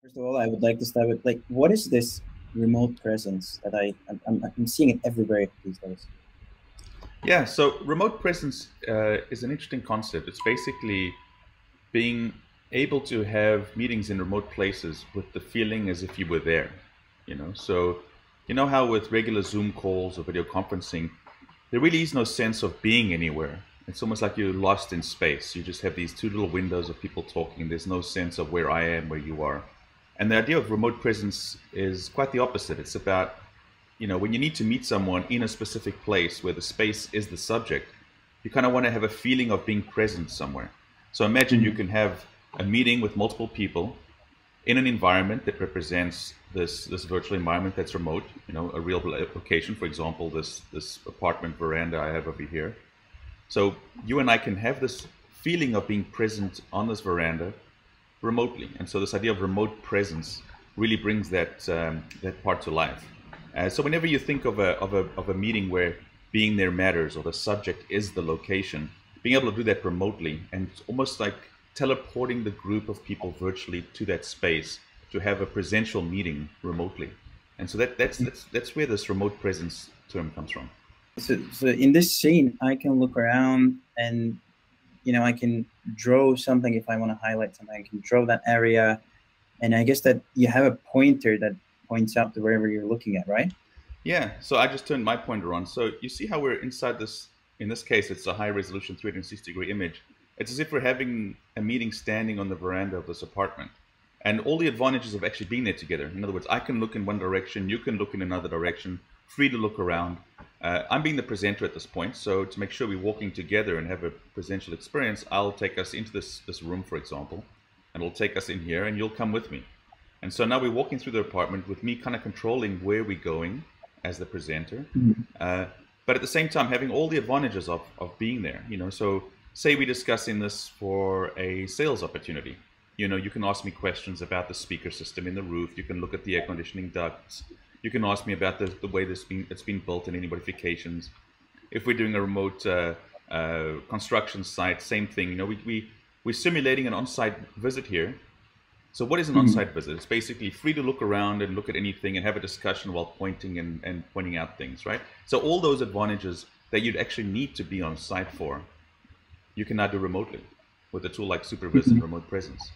First of all, I would like to start with like, what is this remote presence that I'm seeing it everywhere these days? Yeah, so remote presence is an interesting concept. It's basically being able to have meetings in remote places with the feeling as if you were there. So you know how with regular Zoom calls or video conferencing, there really is no sense of being anywhere. It's almost like you're lost in space. You just have these two little windows of people talking. There's no sense of where I am, where you are. And the idea of remote presence is quite the opposite. It's about when you need to meet someone in a specific place where the space is the subject, you kind of want to have a feeling of being present somewhere. So imagine you Mhm. can have a meeting with multiple people in an environment that represents this virtual environment that's remote, a real location, for example, this apartment veranda I have over here. So you and I can have this feeling of being present on this veranda remotely. And so this idea of remote presence really brings that part to life. So whenever you think of a meeting where being there matters or the subject is the location, being able to do that remotely and it's almost like teleporting the group of people virtually to that space to have a presential meeting remotely. And so that's where this remote presence term comes from. So in this scene, I can look around and I can draw something if I want to highlight something. I can draw that area, and I guess that you have a pointer that points out to wherever you're looking at, right? Yeah, so I just turned my pointer on. So you see how we're inside this, in this case, it's a high resolution 360-degree image. It's as if we're having a meeting standing on the veranda of this apartment. And all the advantages of actually being there together. In other words, I can look in one direction, you can look in another direction, free to look around. I'm being the presenter at this point, so to make sure we're walking together and have a presential experience, I'll take us into this room, for example, and it'll take us in here, and you'll come with me. And so now we're walking through the apartment with me kind of controlling where we're going as the presenter, Mhm. uh, but at the same time having all the advantages of being there. So say we're discussing this for a sales opportunity. You can ask me questions about the speaker system in the roof. You can look at the air conditioning ducts. You can ask me about the way it's been built and any modifications. If we're doing a remote construction site, same thing. We're simulating an on-site visit here. So what is an Mhm. on-site visit? It's basically free to look around and look at anything and have a discussion while pointing and pointing out things, right? So all those advantages that you'd actually need to be on site for, you can now do remotely with a tool like SuperViz and Mhm. remote presence.